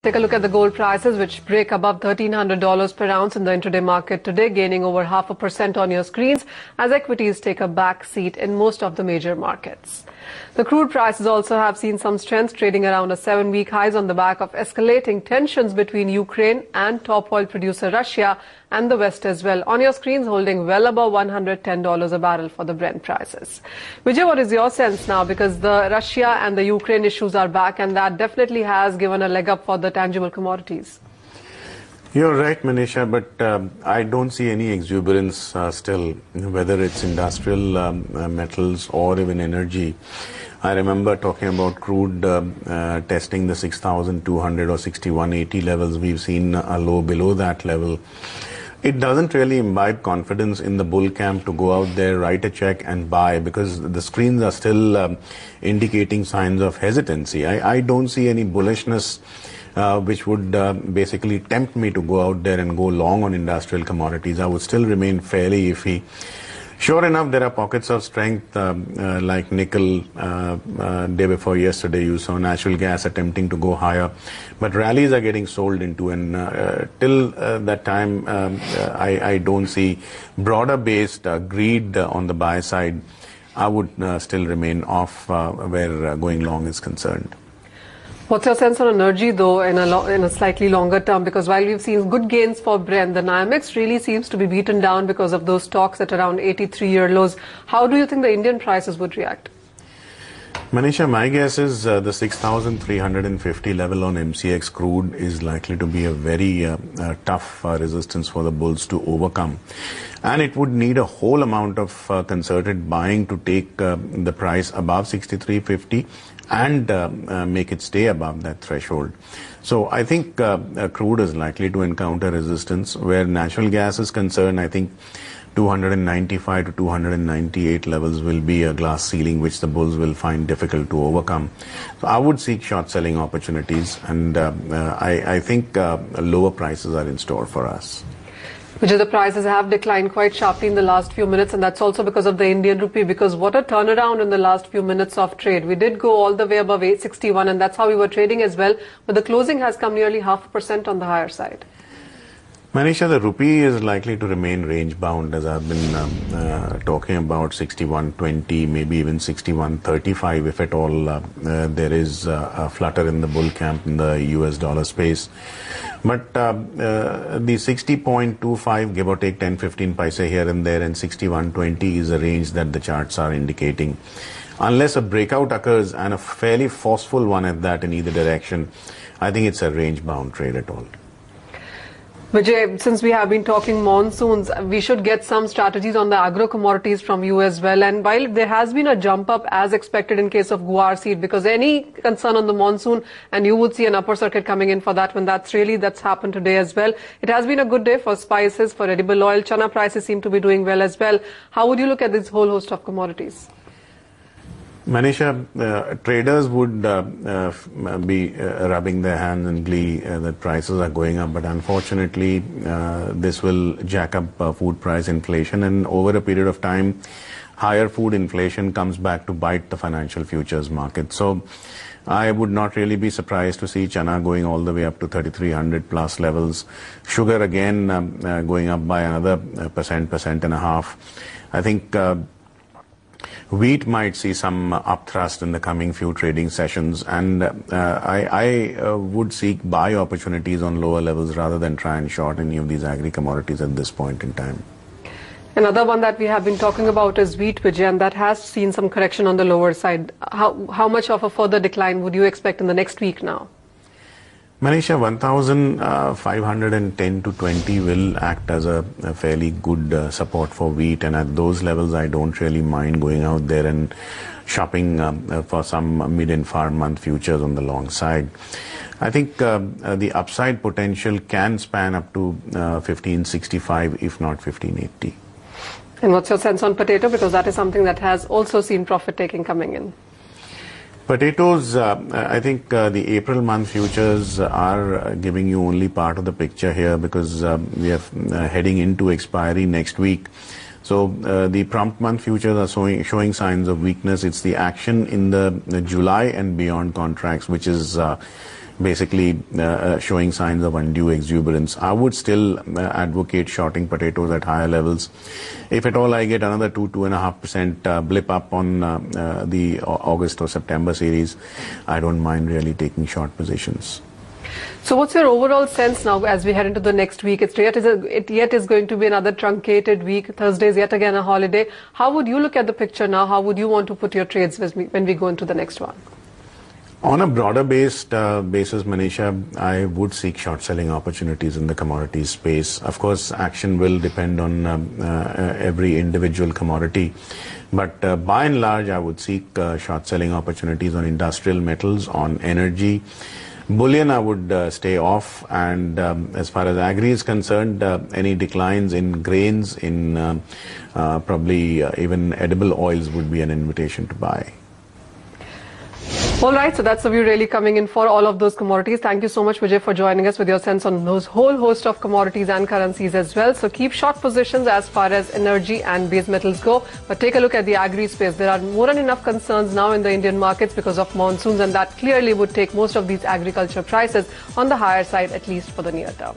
Take a look at the gold prices, which break above $1,300 per ounce in the intraday market today, gaining over 0.5% on your screens as equities take a back seat in most of the major markets. The crude prices also have seen some strength, trading around a 7-week highs on the back of escalating tensions between Ukraine and top oil producer Russia and the West as well. On your screens, holding well above $110 a barrel for the Brent prices. Vijay, what is your sense now? Because the Russia and the Ukraine issues are back, and that definitely has given a leg up for the tangible commodities. You're right, Manisha, but I don't see any exuberance still, whether it's industrial metals or even energy. I remember talking about crude testing the 6,200 or 6,180 levels. We've seen a low below that level. It doesn't really imbibe confidence in the bull camp to go out there, write a check and buy, because the screens are still indicating signs of hesitancy. I don't see any bullishness which would basically tempt me to go out there and go long on industrial commodities. I would still remain fairly iffy. Sure enough, there are pockets of strength like nickel. Day before yesterday, you saw natural gas attempting to go higher, but rallies are getting sold into, and till that time, I don't see broader-based greed on the buy side. I would still remain off where going long is concerned. What's your sense on energy, though, in a slightly longer term? Because while we've seen good gains for Brent, the NYMEX really seems to be beaten down because of those stocks at around 83-year lows. How do you think the Indian prices would react? Manisha, my guess is the 6,350 level on MCX crude is likely to be a very tough resistance for the bulls to overcome. And it would need a whole amount of concerted buying to take the price above 63.50 and make it stay above that threshold. So I think crude is likely to encounter resistance. Where natural gas is concerned, I think 295 to 298 levels will be a glass ceiling which the bulls will find difficult to overcome. So I would seek short selling opportunities, and I think lower prices are in store for us. Which the prices have declined quite sharply in the last few minutes, and that's also because of the Indian rupee, because what a turnaround in the last few minutes of trade. We did go all the way above 861, and that's how we were trading as well, but the closing has come nearly 0.5% on the higher side. Manisha, the rupee is likely to remain range bound, as I've been talking about 61.20, maybe even 61.35 if at all there is a flutter in the bull camp in the US dollar space. But the 60.25, give or take 10-15 paise here and there, and 61.20 is a range that the charts are indicating. Unless a breakout occurs, and a fairly forceful one at that in either direction, I think it's a range bound trade at all. Vijay, since we have been talking monsoons, we should get some strategies on the agro commodities from you as well. And while there has been a jump up as expected in case of guar seed, because any concern on the monsoon, and you would see an upper circuit coming in for that when that's happened today as well. It has been a good day for spices, for edible oil. Chana prices seem to be doing well as well. How would you look at this whole host of commodities? Manisha, traders would be rubbing their hands in glee that prices are going up, but unfortunately this will jack up food price inflation, and over a period of time higher food inflation comes back to bite the financial futures market. So I would not really be surprised to see chana going all the way up to 3,300 plus levels. Sugar again going up by another percent and a half. I think wheat might see some upthrust in the coming few trading sessions, and I would seek buy opportunities on lower levels rather than try and short any of these agri commodities at this point in time. Another one that we have been talking about is wheat, Vijay, and that has seen some correction on the lower side. How much of a further decline would you expect in the next week now? Manisha, 1,510 to 20 will act as a fairly good support for wheat, and at those levels I don't really mind going out there and shopping for some mid and far month futures on the long side. I think the upside potential can span up to 1565 if not 1580. And what's your sense on potato, because that is something that has also seen profit taking coming in? Potatoes, I think the April month futures are giving you only part of the picture here, because we are heading into expiry next week. So the prompt month futures are showing signs of weakness. It's the action in the July and beyond contracts which is basically showing signs of undue exuberance. I would still advocate shorting potatoes at higher levels. If at all I get another 2.5% blip up on the August or September series, I don't mind really taking short positions. So what's your overall sense now as we head into the next week? It yet is going to be another truncated week. Thursday is yet again a holiday. How would you look at the picture now? How would you want to put your trades when we go into the next one? On a broader basis, Manisha, I would seek short selling opportunities in the commodities space. Of course, action will depend on every individual commodity. But by and large, I would seek short selling opportunities on industrial metals, on energy. Bullion I would stay off, and as far as agri is concerned, any declines in grains, in probably even edible oils would be an invitation to buy. All right, so that's the view really coming in for all of those commodities. Thank you so much, Vijay, for joining us with your sense on those whole host of commodities and currencies as well. So keep short positions as far as energy and base metals go. But take a look at the agri space. There are more than enough concerns now in the Indian markets because of monsoons, and that clearly would take most of these agriculture prices on the higher side, at least for the near term.